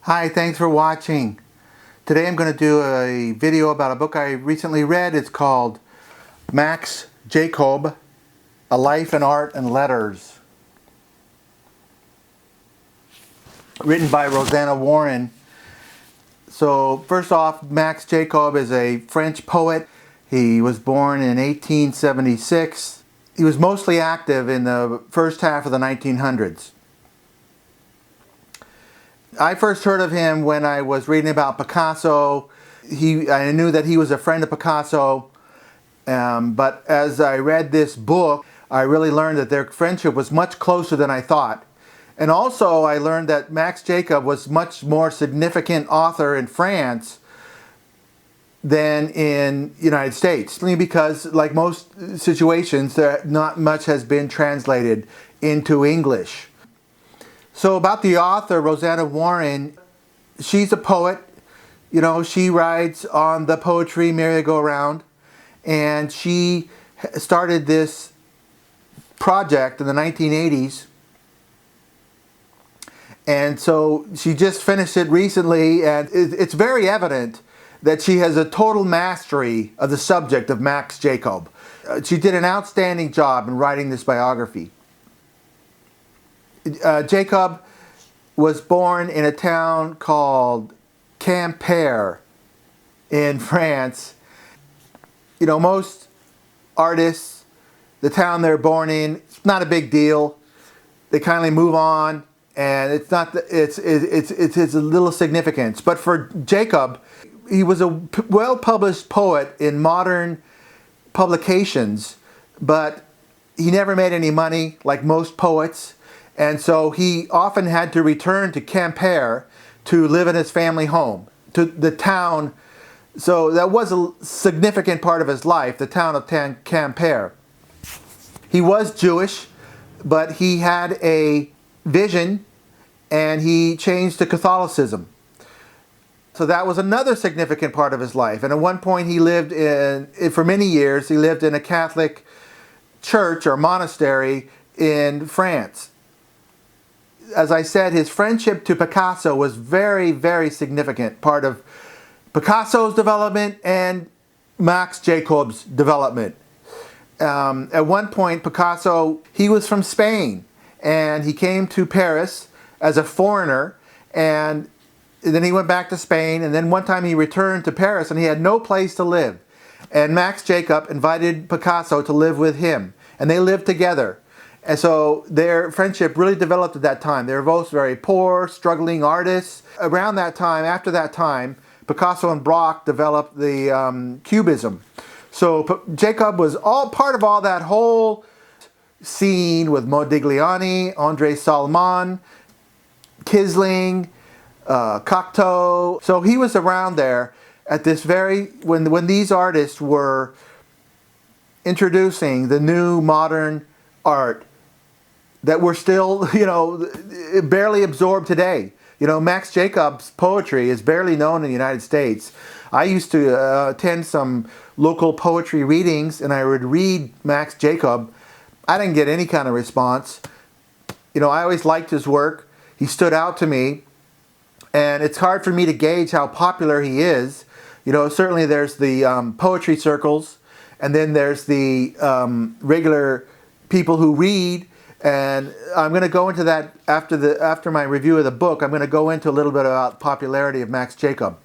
Hi, thanks for watching. Today I'm going to do a video about a book I recently read. It's called Max Jacob, A Life in Art and Letters. Written by Rosanna Warren. So first off, Max Jacob is a French poet. He was born in 1876. He was mostly active in the first half of the 1900s. I first heard of him when I was reading about Picasso. I knew that he was a friend of Picasso, but as I read this book, I really learned that their friendship was much closer than I thought. And also I learned that Max Jacob was much more significant author in France than in the United States, because like most situations, not much has been translated into English. So about the author, Rosanna Warren, she's a poet. She rides on the poetry merry-go-round, and she started this project in the 1980s. And so she just finished it recently, and it's very evident that she has a total mastery of the subject of Max Jacob. She did an outstanding job in writing this biography. Jacob was born in a town called Quimper in France. Most artists, the town they're born in, it's not a big deal. They kind of move on, and it's a little significance. But for Jacob, he was a well-published poet in modern publications, but he never made any money like most poets. And so he often had to return to Quimper to live in his family home, to the town. So that was a significant part of his life, the town of Quimper. He was Jewish, but he had a vision and he changed to Catholicism. So that was another significant part of his life. And at one point for many years, he lived in a Catholic church or monastery in France. As I said, his friendship to Picasso was very, very significant part of Picasso's development and Max Jacob's development. At one point, Picasso, he was from Spain, and he came to Paris as a foreigner, and then he went back to Spain, and then one time he returned to Paris, and he had no place to live. And Max Jacob invited Picasso to live with him, and they lived together. And so their friendship really developed at that time. They were both very poor, struggling artists. Around that time, after that time, Picasso and Braque developed the Cubism. So Jacob was all part of all that whole scene with Modigliani, André Salomon, Kisling, Cocteau. So he was around there at this when these artists were introducing the new modern art that we're still, barely absorbed today. Max Jacob's poetry is barely known in the United States. I used to attend some local poetry readings, and I would read Max Jacob. I didn't get any kind of response. I always liked his work. He stood out to me, and it's hard for me to gauge how popular he is. Certainly there's the poetry circles, and then there's the regular people who read. And I'm going to go into that after my review of the book. I'm going to go into a little bit about popularity of Max Jacob.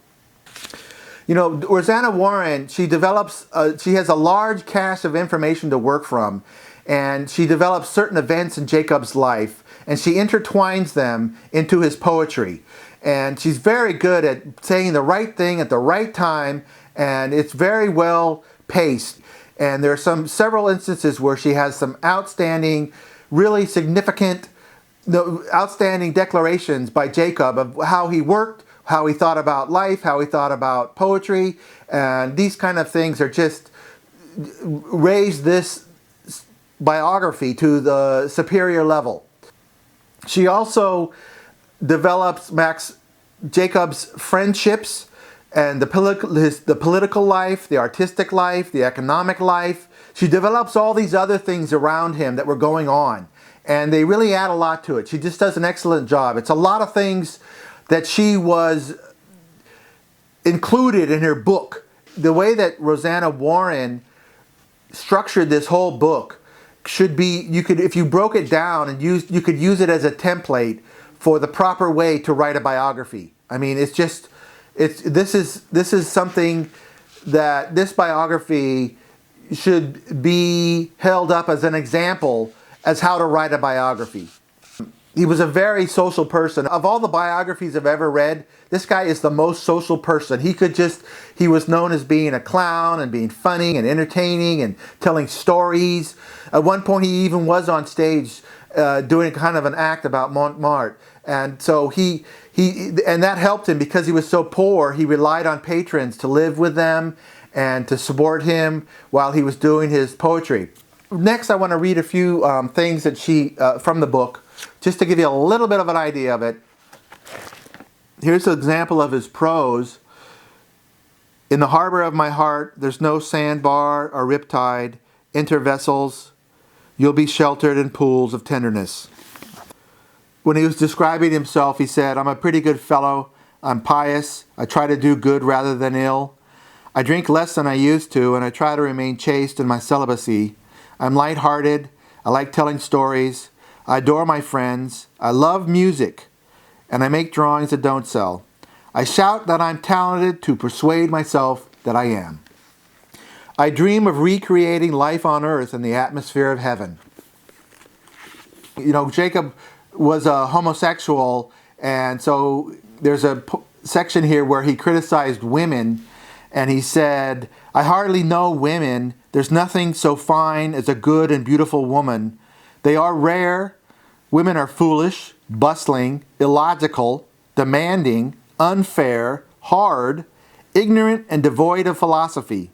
Rosanna Warren, she has a large cache of information to work from, and she develops certain events in Jacob's life, and she intertwines them into his poetry. And she's very good at saying the right thing at the right time, and it's very well paced. And there are several instances where she has some outstanding, really significant, outstanding declarations by Jacob of how he worked, how he thought about life, how he thought about poetry, and these kind of things are just raise this biography to the superior level. She also develops Max Jacob's friendships and the political life, the artistic life, the economic life. She develops all these other things around him that were going on, and they really add a lot to it. She just does an excellent job. It's a lot of things that she was included in her book. The way that Rosanna Warren structured this whole book should be, you could, if you broke it down and you could use it as a template for the proper way to write a biography. I mean, this is something that this biography should be held up as an example as how to write a biography. He was a very social person. Of all the biographies I've ever read, this guy is the most social person. He was known as being a clown and being funny and entertaining and telling stories. At one point, he even was on stage doing kind of an act about Montmartre. And so and that helped him because he was so poor. He relied on patrons to live with them and to support him while he was doing his poetry. Next, I want to read a few things that from the book, just to give you a little bit of an idea of it. Here's an example of his prose. In the harbor of my heart, there's no sandbar or riptide. Enter vessels, you'll be sheltered in pools of tenderness. When he was describing himself, he said, I'm a pretty good fellow. I'm pious. I try to do good rather than ill. I drink less than I used to, and I try to remain chaste in my celibacy. I'm light-hearted. I like telling stories. I adore my friends. I love music. And I make drawings that don't sell. I shout that I'm talented to persuade myself that I am. I dream of recreating life on earth in the atmosphere of heaven. You know, Jacob was a homosexual, and so there's a section here where he criticized women, and he said, I hardly know women. There's nothing so fine as a good and beautiful woman. They are rare. Women are foolish, bustling, illogical, demanding, unfair, hard, ignorant, and devoid of philosophy.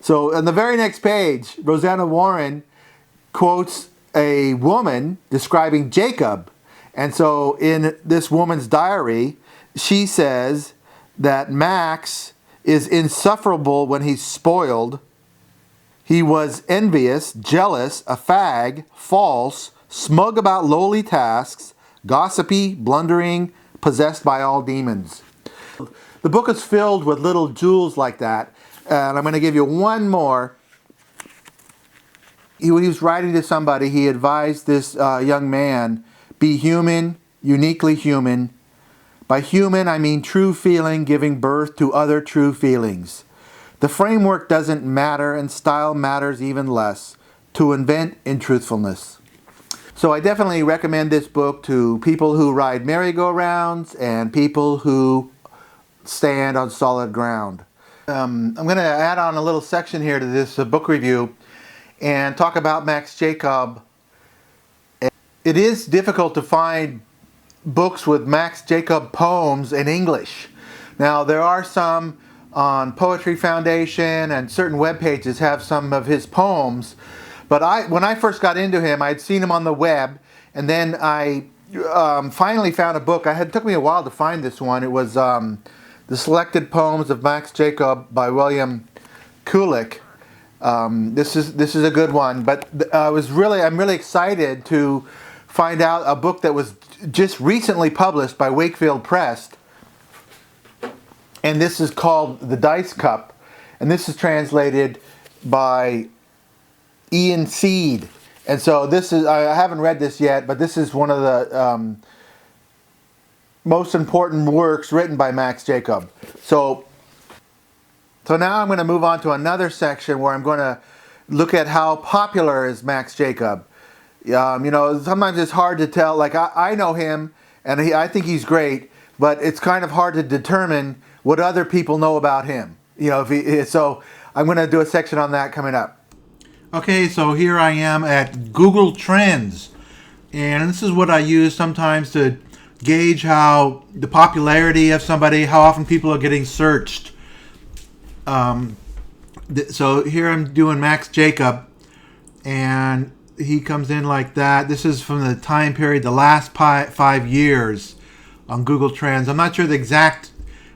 So on the very next page, Rosanna Warren quotes a woman describing Jacob. And so in this woman's diary, she says that Max is insufferable when he's spoiled. He was envious, jealous, a fag, false, smug about lowly tasks, gossipy, blundering, possessed by all demons. The book is filled with little jewels like that, and I'm going to give you one more. When he was writing to somebody, he advised this young man, be human, uniquely human. By human, I mean true feeling giving birth to other true feelings. The framework doesn't matter, and style matters even less. To invent in truthfulness. So I definitely recommend this book to people who ride merry-go-rounds and people who stand on solid ground. I'm going to add on a little section here to this book review and talk about Max Jacob. It is difficult to find books with Max Jacob poems in English. Now, there are some on Poetry Foundation, and certain web pages have some of his poems. But when I first got into him, I'd seen him on the web, and then I finally found a book. It took me a while to find this one. It was The Selected Poems of Max Jacob by William Kulick. This is a good one. But I'm really excited to find out a book that was just recently published by Wakefield Press, and this is called The Dice Cup, and this is translated by Ian Seed. And so I haven't read this yet, but this is one of the most important works written by Max Jacob. So now I'm going to move on to another section where I'm going to look at how popular is Max Jacob. You know, sometimes it's hard to tell. Like I know him, and I think he's great, but it's kind of hard to determine what other people know about him. You know, so I'm going to do a section on that coming up. Okay, so here I am at Google Trends, and this is what I use sometimes to gauge how the popularity of somebody, how often people are getting searched. So here I'm doing Max Jacob, and he comes in like that. This is from the time period, the last 5 years on Google Trends. I'm not sure the exact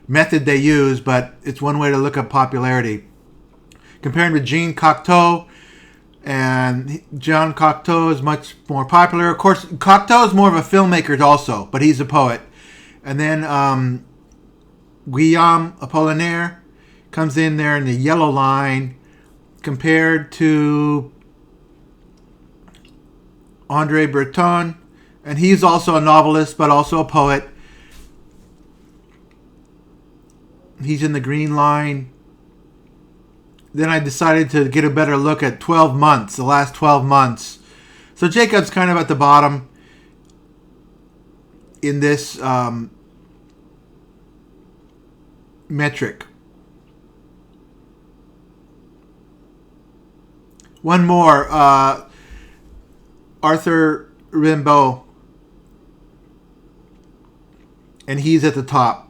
method they use, but it's one way to look up popularity. Comparing with Jean Cocteau, and John Cocteau is much more popular. Of course, Cocteau is more of a filmmaker also, but he's a poet. And then Guillaume Apollinaire comes in there in the yellow line, compared to Andre Breton, and he's also a novelist but also a poet. He's in the green line. Then I decided to get a better look at 12 months, the last 12 months. So Jacob's kind of at the bottom in this metric. One more, Arthur Rimbaud, and he's at the top.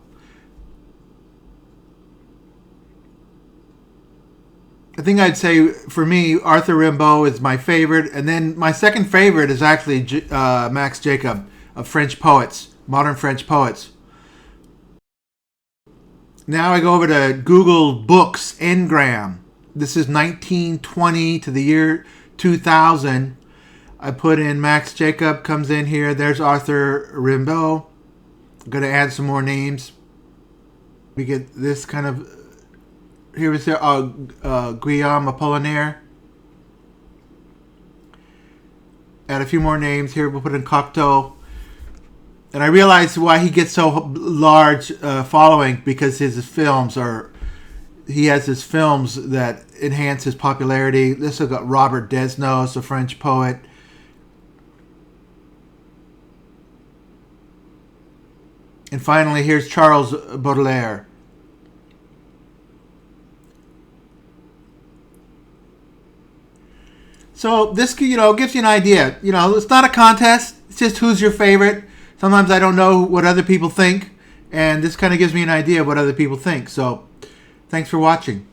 I think I'd say, for me, Arthur Rimbaud is my favorite, and then my second favorite is actually Max Jacob, of French poets, modern French poets. Now I go over to Google Books Ngram. This is 1920 to the year 2000. I put in Max Jacob, comes in here. There's Arthur Rimbaud. I'm going to add some more names. We get this kind of... Here we see Guillaume Apollinaire. Add a few more names here. We'll put in Cocteau. And I realized why he gets so large following, because his films are... He has his films that enhance his popularity. This has got Robert Desnos, a French poet. And finally, here's Charles Baudelaire. So this, gives you an idea. It's not a contest. It's just who's your favorite. Sometimes I don't know what other people think, and this kind of gives me an idea of what other people think. So, thanks for watching.